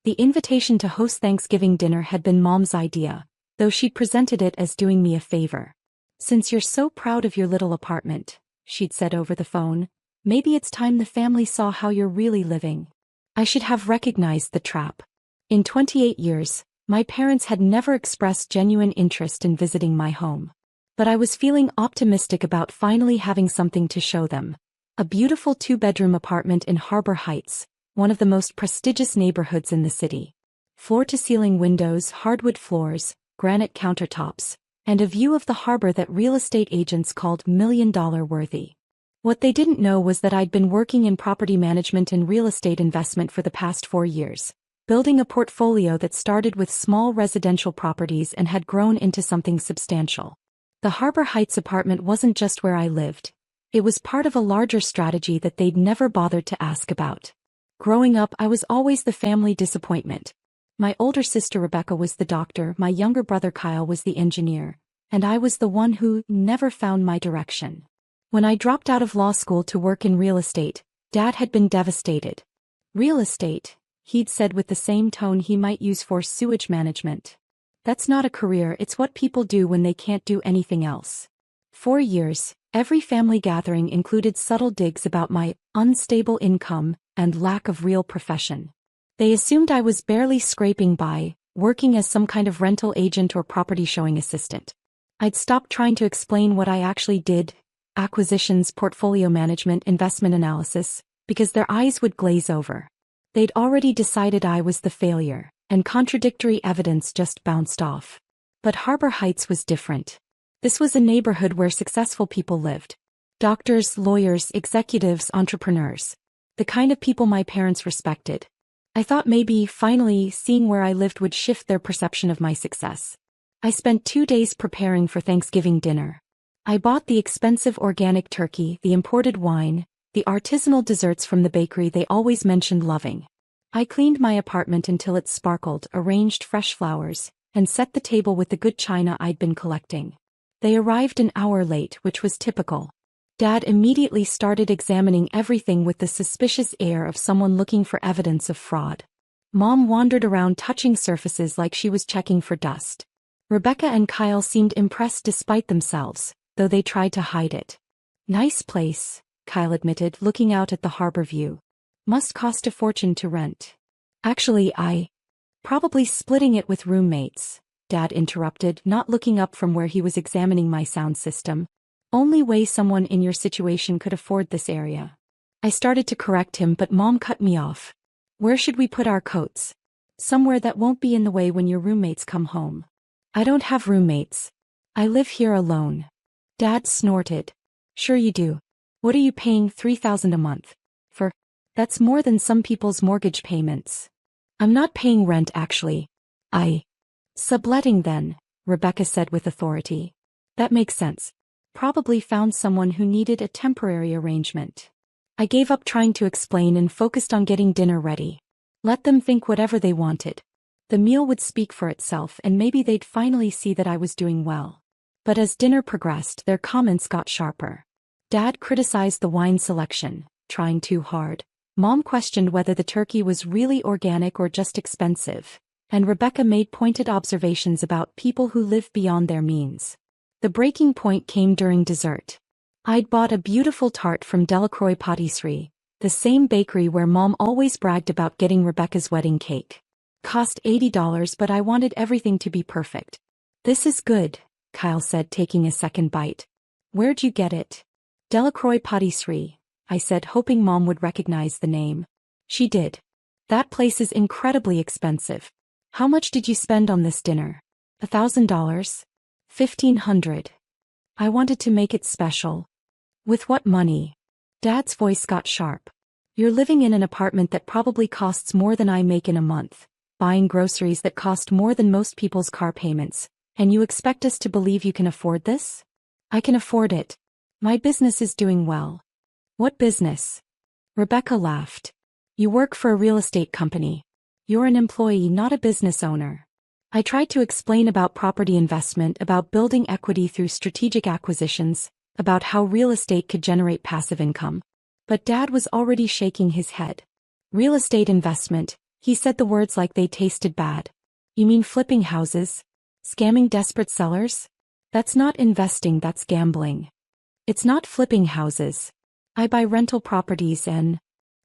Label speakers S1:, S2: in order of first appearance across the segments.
S1: The invitation to host Thanksgiving dinner had been Mom's idea, though she'd presented it as doing me a favor. "Since you're so proud of your little apartment," she'd said over the phone, "maybe it's time the family saw how you're really living." I should have recognized the trap. In 28 years, my parents had never expressed genuine interest in visiting my home. But I was feeling optimistic about finally having something to show them. A beautiful 2-bedroom apartment in Harbor Heights, one of the most prestigious neighborhoods in the city. Floor-to-ceiling windows, hardwood floors, granite countertops, and a view of the harbor that real estate agents called million-dollar worthy. What they didn't know was that I'd been working in property management and real estate investment for the past 4 years, building a portfolio that started with small residential properties and had grown into something substantial. The Harbor Heights apartment wasn't just where I lived. It was part of a larger strategy that they'd never bothered to ask about. Growing up, I was always the family disappointment. My older sister Rebecca was the doctor, my younger brother Kyle was the engineer, and I was the one who never found my direction. When I dropped out of law school to work in real estate, Dad had been devastated. "Real estate," he'd said with the same tone he might use for sewage management. "That's not a career, it's what people do when they can't do anything else." For years, every family gathering included subtle digs about my unstable income and lack of real profession. They assumed I was barely scraping by, working as some kind of rental agent or property showing assistant. I'd stopped trying to explain what I actually did, acquisitions, portfolio management, investment analysis, because their eyes would glaze over. They'd already decided I was the failure, and contradictory evidence just bounced off. But Harbor Heights was different. This was a neighborhood where successful people lived. Doctors, lawyers, executives, entrepreneurs. The kind of people my parents respected. I thought maybe, finally, seeing where I lived would shift their perception of my success. I spent 2 days preparing for Thanksgiving dinner. I bought the expensive organic turkey, the imported wine, the artisanal desserts from the bakery they always mentioned loving. I cleaned my apartment until it sparkled, arranged fresh flowers, and set the table with the good china I'd been collecting. They arrived an hour late, which was typical. Dad immediately started examining everything with the suspicious air of someone looking for evidence of fraud. Mom wandered around touching surfaces like she was checking for dust. Rebecca and Kyle seemed impressed despite themselves, though they tried to hide it. "Nice place," Kyle admitted, looking out at the harbor view. "Must cost a fortune to rent." "Actually, probably splitting it with roommates," Dad interrupted, not looking up from where he was examining my sound system. "Only way someone in your situation could afford this area." I started to correct him, but Mom cut me off. "Where should we put our coats?" "Somewhere that won't be in the way when your roommates come home." "I don't have roommates. I live here alone." Dad snorted. "Sure you do. What are you paying $3,000 a month for?" "That's more than some people's mortgage payments." "I'm not paying rent actually. Subletting then," Rebecca said with authority. "That makes sense. Probably found someone who needed a temporary arrangement." I gave up trying to explain and focused on getting dinner ready. Let them think whatever they wanted. The meal would speak for itself and maybe they'd finally see that I was doing well. But as dinner progressed, their comments got sharper. Dad criticized the wine selection, trying too hard. Mom questioned whether the turkey was really organic or just expensive, and Rebecca made pointed observations about people who live beyond their means. The breaking point came during dessert. I'd bought a beautiful tart from Delacroix Patisserie, the same bakery where Mom always bragged about getting Rebecca's wedding cake. Cost $80, but I wanted everything to be perfect. "This is good," Kyle said, taking a second bite. "Where'd you get it?" "Delacroix Patisserie," I said, hoping Mom would recognize the name. She did. "That place is incredibly expensive. How much did you spend on this dinner?" $1,000. $1,500. I wanted to make it special. "With what money?" Dad's voice got sharp. "You're living in an apartment that probably costs more than I make in a month, buying groceries that cost more than most people's car payments, and you expect us to believe you can afford this?" "I can afford it. My business is doing well." "What business?" Rebecca laughed. "You work for a real estate company. You're an employee, not a business owner." I tried to explain about property investment, about building equity through strategic acquisitions, about how real estate could generate passive income. But Dad was already shaking his head. "Real estate investment, He said the words like they tasted bad. You mean flipping houses? Scamming desperate sellers? That's not investing, that's gambling. It's not flipping houses. I buy rental properties and...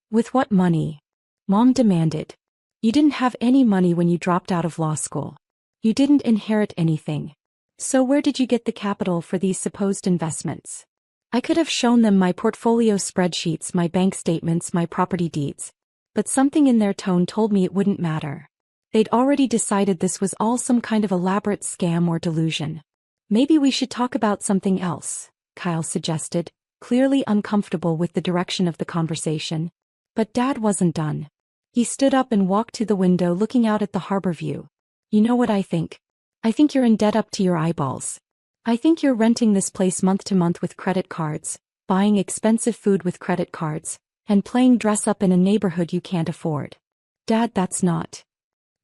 S1: With what money? Mom demanded. You didn't have any money when you dropped out of law school. You didn't inherit anything. So where did you get the capital for these supposed investments? I could have shown them my portfolio spreadsheets, my bank statements, my property deeds. But something in their tone told me it wouldn't matter. They'd already decided this was all some kind of elaborate scam or delusion. Maybe we should talk about something else, Kyle suggested, clearly uncomfortable with the direction of the conversation. But Dad wasn't done. He stood up and walked to the window looking out at the harbor view. You know what I think? I think you're in debt up to your eyeballs. I think you're renting this place month to month with credit cards, buying expensive food with credit cards, and playing dress up in a neighborhood you can't afford. Dad, that's not.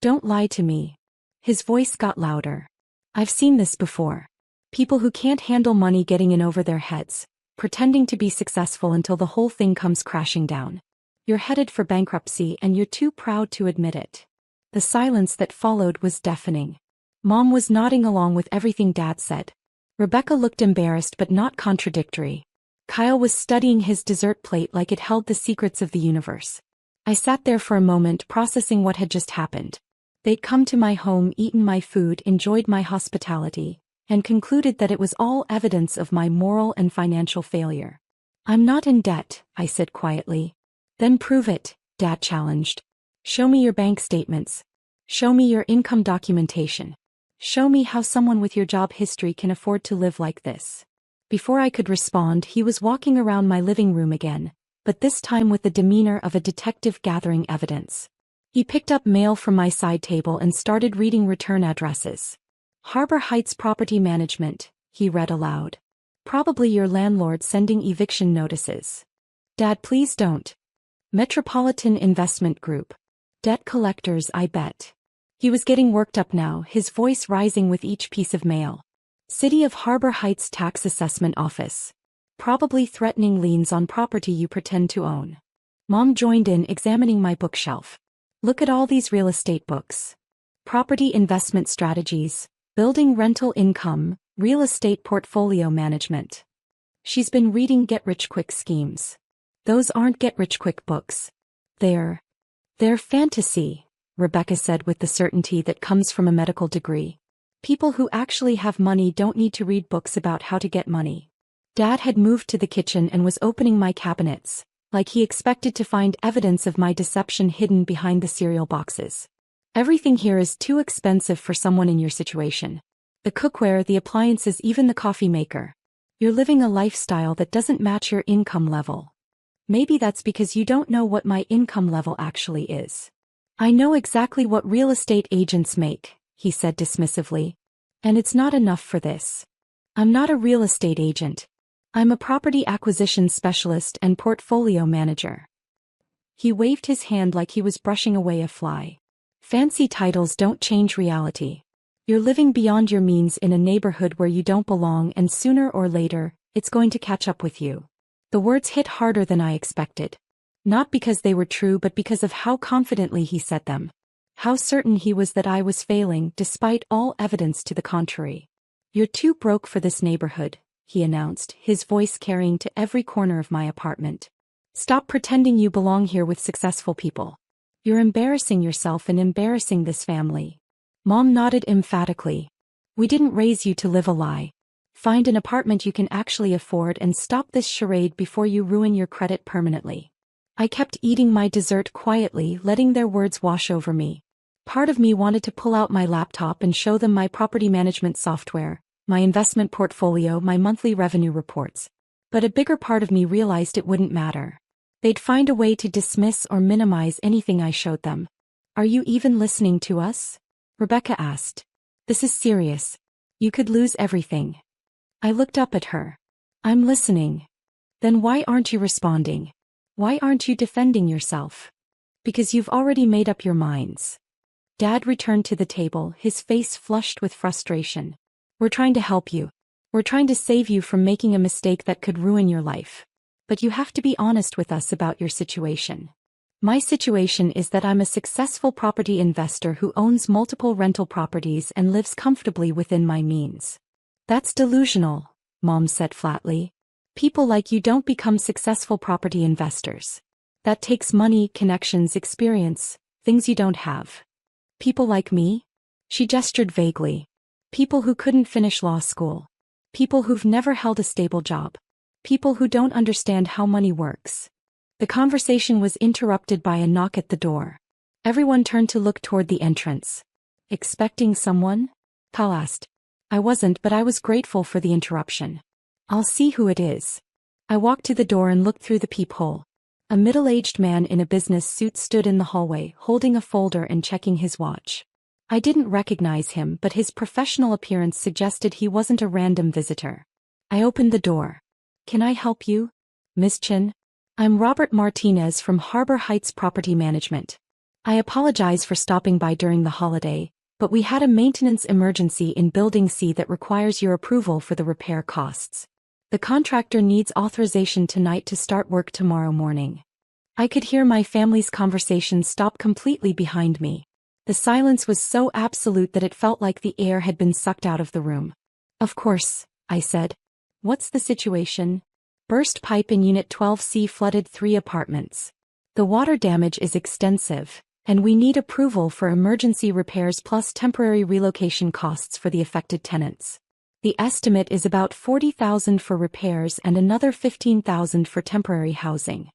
S1: Don't lie to me. His voice got louder. I've seen this before. People who can't handle money getting in over their heads, pretending to be successful until the whole thing comes crashing down. You're headed for bankruptcy and you're too proud to admit it. The silence that followed was deafening. Mom was nodding along with everything Dad said. Rebecca looked embarrassed but not contradictory. Kyle was studying his dessert plate like it held the secrets of the universe. I sat there for a moment processing what had just happened. They'd come to my home, eaten my food, enjoyed my hospitality, and concluded that it was all evidence of my moral and financial failure. I'm not in debt, I said quietly. Then prove it, Dad challenged. Show me your bank statements. Show me your income documentation. Show me how someone with your job history can afford to live like this. Before I could respond, he was walking around my living room again, but this time with the demeanor of a detective gathering evidence. He picked up mail from my side table and started reading return addresses. Harbor Heights Property Management, he read aloud. Probably your landlord sending eviction notices. Dad, please don't. Metropolitan Investment Group. Debt collectors, I bet. He was getting worked up now, his voice rising with each piece of mail. City of Harbor Heights Tax Assessment Office. Probably threatening liens on property you pretend to own. Mom joined in, examining my bookshelf. Look at all these real estate books. Property investment strategies, building rental income, real estate portfolio management. She's been reading get-rich-quick schemes. Those aren't get-rich-quick books. They're fantasy, Rebecca said with the certainty that comes from a medical degree. People who actually have money don't need to read books about how to get money. Dad had moved to the kitchen and was opening my cabinets, like he expected to find evidence of my deception hidden behind the cereal boxes. Everything here is too expensive for someone in your situation. The cookware, the appliances, even the coffee maker. You're living a lifestyle that doesn't match your income level. Maybe that's because you don't know what my income level actually is. I know exactly what real estate agents make, he said dismissively. And it's not enough for this. I'm not a real estate agent. I'm a property acquisition specialist and portfolio manager. He waved his hand like he was brushing away a fly. Fancy titles don't change reality. You're living beyond your means in a neighborhood where you don't belong, and sooner or later, it's going to catch up with you. The words hit harder than I expected. Not because they were true, but because of how confidently he said them. How certain he was that I was failing, despite all evidence to the contrary. You're too broke for this neighborhood, he announced, his voice carrying to every corner of my apartment. Stop pretending you belong here with successful people. You're embarrassing yourself and embarrassing this family. Mom nodded emphatically. We didn't raise you to live a lie. Find an apartment you can actually afford and stop this charade before you ruin your credit permanently. I kept eating my dessert quietly, letting their words wash over me. Part of me wanted to pull out my laptop and show them my property management software, my investment portfolio, my monthly revenue reports. But a bigger part of me realized it wouldn't matter. They'd find a way to dismiss or minimize anything I showed them. Are you even listening to us? Rebecca asked. This is serious. You could lose everything. I looked up at her. I'm listening. Then why aren't you responding? Why aren't you defending yourself? Because you've already made up your minds. Dad returned to the table, his face flushed with frustration. We're trying to help you. We're trying to save you from making a mistake that could ruin your life. But you have to be honest with us about your situation. My situation is that I'm a successful property investor who owns multiple rental properties and lives comfortably within my means. That's delusional, Mom said flatly. People like you don't become successful property investors. That takes money, connections, experience, things you don't have. People like me? She gestured vaguely. People who couldn't finish law school. People who've never held a stable job. People who don't understand how money works. The conversation was interrupted by a knock at the door. Everyone turned to look toward the entrance. Expecting someone? Kyle asked. I wasn't, but I was grateful for the interruption. I'll see who it is. I walked to the door and looked through the peephole. A middle-aged man in a business suit stood in the hallway, holding a folder and checking his watch. I didn't recognize him, but his professional appearance suggested he wasn't a random visitor. I opened the door. Can I help you, Miss Chin? I'm Robert Martinez from Harbor Heights Property Management. I apologize for stopping by during the holiday, but we had a maintenance emergency in Building C that requires your approval for the repair costs. The contractor needs authorization tonight to start work tomorrow morning. I could hear my family's conversation stop completely behind me. The silence was so absolute that it felt like the air had been sucked out of the room. Of course, I said. What's the situation? Burst pipe in Unit 12C flooded 3 apartments. The water damage is extensive, and we need approval for emergency repairs plus temporary relocation costs for the affected tenants. The estimate is about $40,000 for repairs and another $15,000 for temporary housing.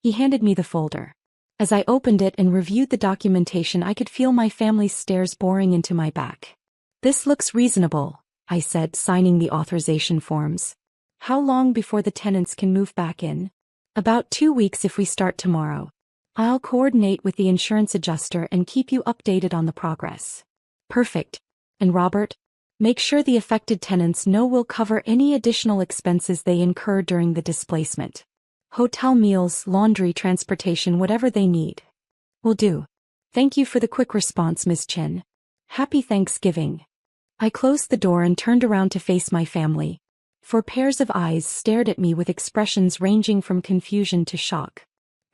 S1: He handed me the folder. As I opened it and reviewed the documentation, I could feel my family's stares boring into my back. This looks reasonable, I said, signing the authorization forms. How long before the tenants can move back in? About 2 weeks if we start tomorrow. I'll coordinate with the insurance adjuster and keep you updated on the progress. Perfect. And Robert? Make sure the affected tenants know we'll cover any additional expenses they incur during the displacement. Hotel meals, laundry, transportation, whatever they need. Will do. Thank you for the quick response, Ms. Chin. Happy Thanksgiving. I closed the door and turned around to face my family. 4 pairs of eyes stared at me with expressions ranging from confusion to shock.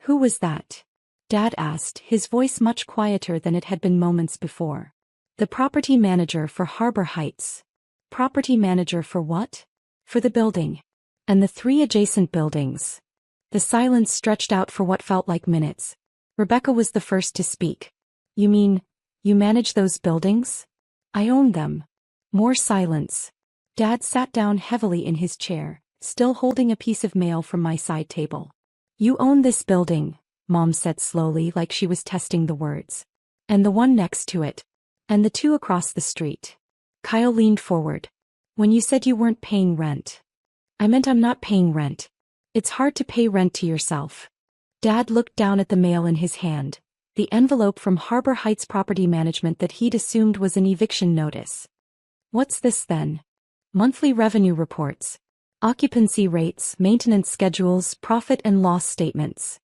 S1: Who was that? Dad asked, his voice much quieter than it had been moments before. The property manager for Harbor Heights. Property manager for what? For the building. And the 3 adjacent buildings. The silence stretched out for what felt like minutes. Rebecca was the first to speak. You mean, you manage those buildings? I own them. More silence. Dad sat down heavily in his chair, still holding a piece of mail from my side table. You own this building, Mom said slowly, like she was testing the words. And the one next to it. And the 2 across the street. Kyle leaned forward. When you said you weren't paying rent. I meant I'm not paying rent. It's hard to pay rent to yourself. Dad looked down at the mail in his hand, the envelope from Harbor Heights Property Management that he'd assumed was an eviction notice. What's this then? Monthly revenue reports. Occupancy rates, maintenance schedules, profit and loss statements.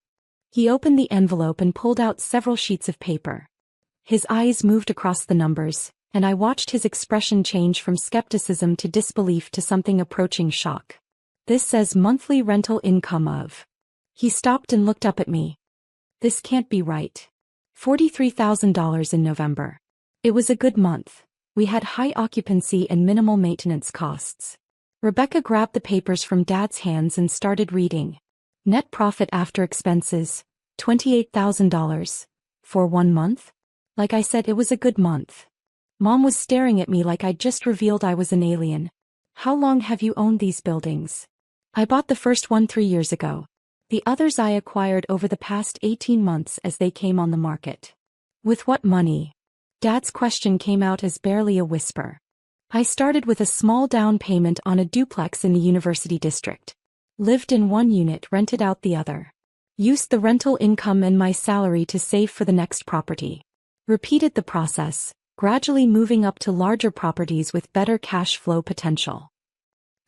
S1: He opened the envelope and pulled out several sheets of paper. His eyes moved across the numbers, and I watched his expression change from skepticism to disbelief to something approaching shock. This says monthly rental income of. He stopped and looked up at me. This can't be right. $43,000 in November. It was a good month. We had high occupancy and minimal maintenance costs. Rebecca grabbed the papers from Dad's hands and started reading. Net profit after expenses, $28,000. For 1 month? Like I said, it was a good month. Mom was staring at me like I'd just revealed I was an alien. How long have you owned these buildings? I bought the first one 3 years ago. The others I acquired over the past 18 months as they came on the market. With what money? Dad's question came out as barely a whisper. I started with a small down payment on a duplex in the University District. Lived in one unit, rented out the other. Used the rental income and my salary to save for the next property. Repeated the process, gradually moving up to larger properties with better cash flow potential.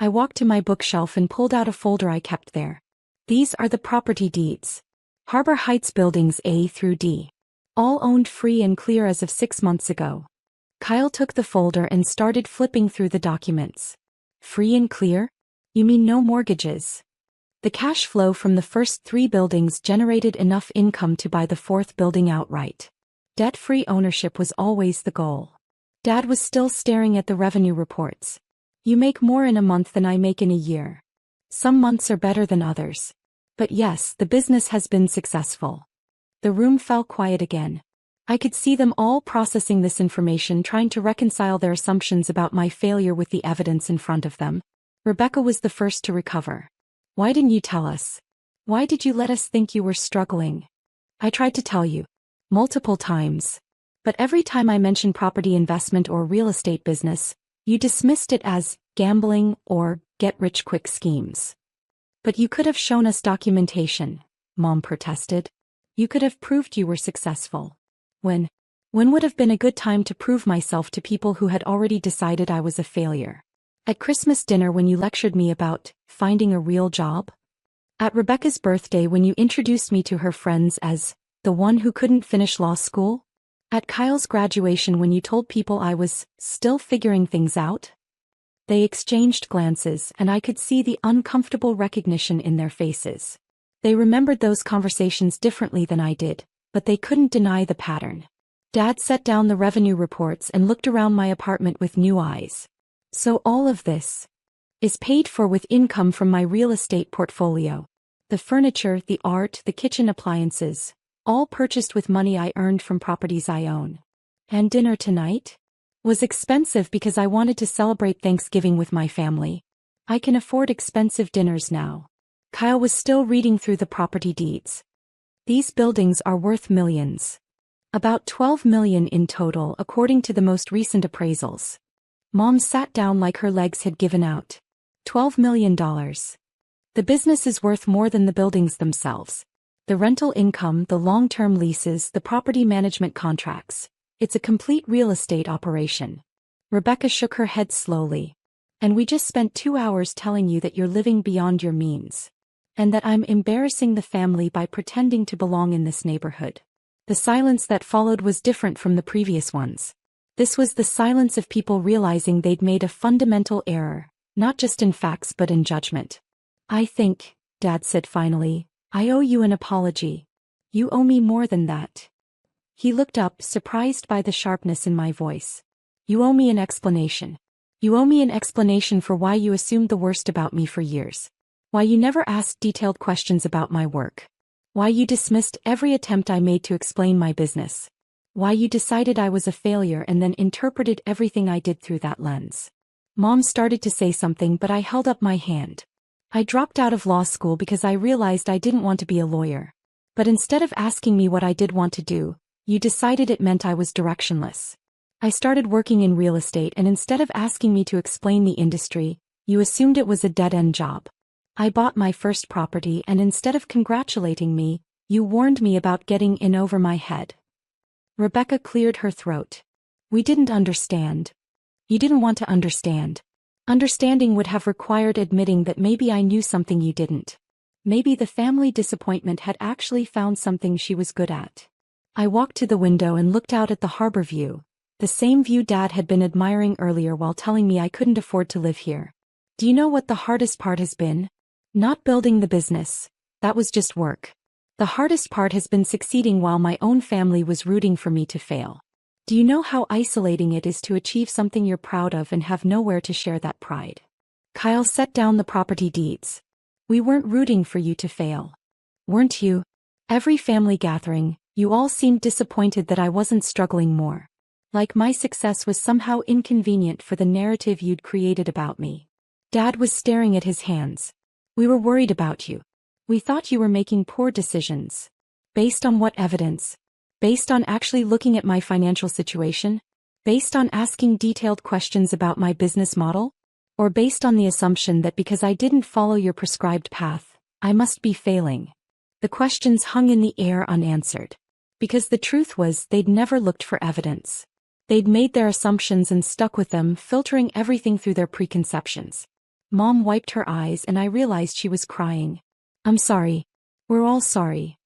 S1: I walked to my bookshelf and pulled out a folder I kept there. These are the property deeds. Harbor Heights buildings A through D. All owned free and clear as of 6 months ago. Kyle took the folder and started flipping through the documents. Free and clear? You mean no mortgages? The cash flow from the first 3 buildings generated enough income to buy the 4th building outright. Debt-free ownership was always the goal. Dad was still staring at the revenue reports. You make more in a month than I make in a year. Some months are better than others. But yes, the business has been successful. The room fell quiet again. I could see them all processing this information, trying to reconcile their assumptions about my failure with the evidence in front of them. Rebecca was the first to recover. Why didn't you tell us? Why did you let us think you were struggling? I tried to tell you. Multiple times. But every time I mentioned property investment or real estate business, you dismissed it as gambling or get-rich-quick schemes. But you could have shown us documentation, Mom protested. You could have proved you were successful. When would have been a good time to prove myself to people who had already decided I was a failure? At Christmas dinner when you lectured me about finding a real job? At Rebecca's birthday when you introduced me to her friends as the one who couldn't finish law school? At Kyle's graduation when you told people I was still figuring things out? They exchanged glances and I could see the uncomfortable recognition in their faces. They remembered those conversations differently than I did, but they couldn't deny the pattern. Dad set down the revenue reports and looked around my apartment with new eyes. So all of this is paid for with income from my real estate portfolio. The furniture, the art, the kitchen appliances, all purchased with money I earned from properties I own. And dinner tonight was expensive because I wanted to celebrate Thanksgiving with my family. I can afford expensive dinners now. Kyle was still reading through the property deeds. These buildings are worth millions. About 12 million in total according to the most recent appraisals. Mom sat down like her legs had given out. $12 million. The business is worth more than the buildings themselves. The rental income, the long-term leases, the property management contracts. It's a complete real estate operation. Rebecca shook her head slowly. And we just spent 2 hours telling you that you're living beyond your means. And that I'm embarrassing the family by pretending to belong in this neighborhood. The silence that followed was different from the previous ones. This was the silence of people realizing they'd made a fundamental error, not just in facts but in judgment. I think, Dad said finally, I owe you an apology. You owe me more than that. He looked up, surprised by the sharpness in my voice. You owe me an explanation. You owe me an explanation for why you assumed the worst about me for years. Why you never asked detailed questions about my work. Why you dismissed every attempt I made to explain my business. Why you decided I was a failure and then interpreted everything I did through that lens. Mom started to say something but I held up my hand. I dropped out of law school because I realized I didn't want to be a lawyer. But instead of asking me what I did want to do, you decided it meant I was directionless. I started working in real estate and instead of asking me to explain the industry, you assumed it was a dead-end job. I bought my first property and instead of congratulating me, you warned me about getting in over my head. Rebecca cleared her throat. We didn't understand. You didn't want to understand. Understanding would have required admitting that maybe I knew something you didn't. Maybe the family disappointment had actually found something she was good at. I walked to the window and looked out at the harbor view, the same view Dad had been admiring earlier while telling me I couldn't afford to live here. Do you know what the hardest part has been? Not building the business. That was just work. The hardest part has been succeeding while my own family was rooting for me to fail. Do you know how isolating it is to achieve something you're proud of and have nowhere to share that pride? Kyle set down the property deeds. We weren't rooting for you to fail. Weren't you? Every family gathering, you all seemed disappointed that I wasn't struggling more. Like my success was somehow inconvenient for the narrative you'd created about me. Dad was staring at his hands. We were worried about you. We thought you were making poor decisions. Based on what evidence? Based on actually looking at my financial situation? Based on asking detailed questions about my business model? Or based on the assumption that because I didn't follow your prescribed path, I must be failing? The questions hung in the air unanswered. Because the truth was they'd never looked for evidence. They'd made their assumptions and stuck with them, filtering everything through their preconceptions. Mom wiped her eyes and I realized she was crying. I'm sorry. We're all sorry.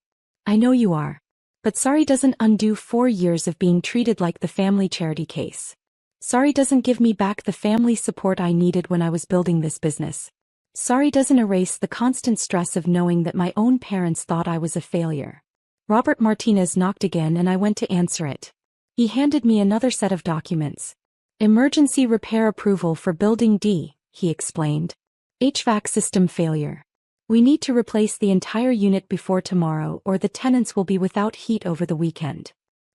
S1: I know you are. But sorry doesn't undo 4 years of being treated like the family charity case. Sorry doesn't give me back the family support I needed when I was building this business. Sorry doesn't erase the constant stress of knowing that my own parents thought I was a failure. Robert Martinez knocked again and I went to answer it. He handed me another set of documents. Emergency repair approval for Building D, he explained. HVAC system failure. We need to replace the entire unit before tomorrow or the tenants will be without heat over the weekend.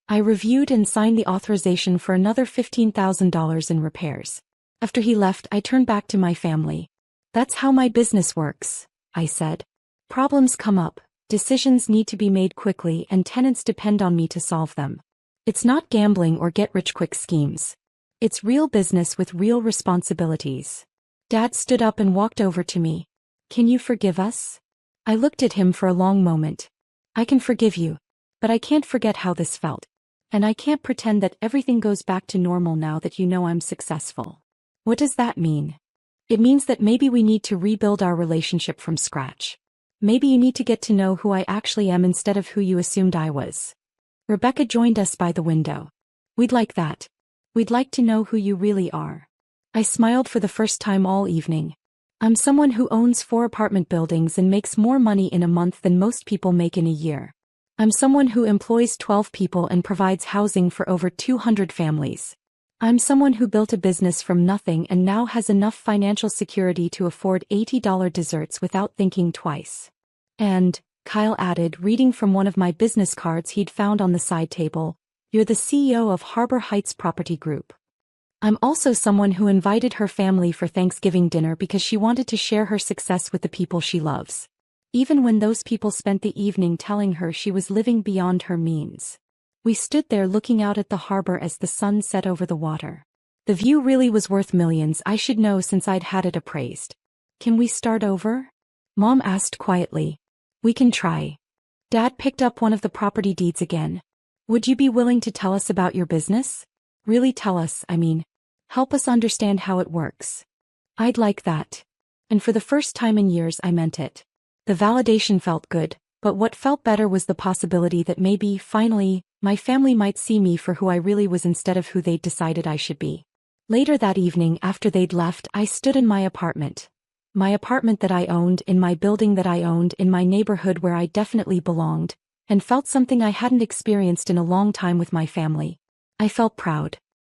S1: I reviewed and signed the authorization for another $15,000 in repairs. After he left, I turned back to my family. That's how my business works, I said. Problems come up, decisions need to be made quickly and tenants depend on me to solve them. It's not gambling or get-rich-quick schemes. It's real business with real responsibilities. Dad stood up and walked over to me. Can you forgive us? I looked at him for a long moment. I can forgive you, but I can't forget how this felt. And I can't pretend that everything goes back to normal now that you know I'm successful. What does that mean? It means that maybe we need to rebuild our relationship from scratch. Maybe you need to get to know who I actually am instead of who you assumed I was. Rebecca joined us by the window. We'd like that. We'd like to know who you really are. I smiled for the first time all evening. I'm someone who owns 4 apartment buildings and makes more money in a month than most people make in a year. I'm someone who employs 12 people and provides housing for over 200 families. I'm someone who built a business from nothing and now has enough financial security to afford $80 desserts without thinking twice. And, Kyle added, reading from one of my business cards he'd found on the side table, you're the CEO of Harbor Heights Property Group. I'm also someone who invited her family for Thanksgiving dinner because she wanted to share her success with the people she loves. Even when those people spent the evening telling her she was living beyond her means. We stood there looking out at the harbor as the sun set over the water. The view really was worth millions, I should know since I'd had it appraised. Can we start over? Mom asked quietly. We can try. Dad picked up one of the property deeds again. Would you be willing to tell us about your business? Really tell us, I mean. Help us understand how it works. I'd like that. And for the first time in years I meant it. The validation felt good, but what felt better was the possibility that maybe, finally, my family might see me for who I really was instead of who they'd decided I should be. Later that evening, after they'd left, I stood in my apartment. My apartment that I owned, in my building that I owned, in my neighborhood where I definitely belonged, and felt something I hadn't experienced in a long time with my family. I felt proud.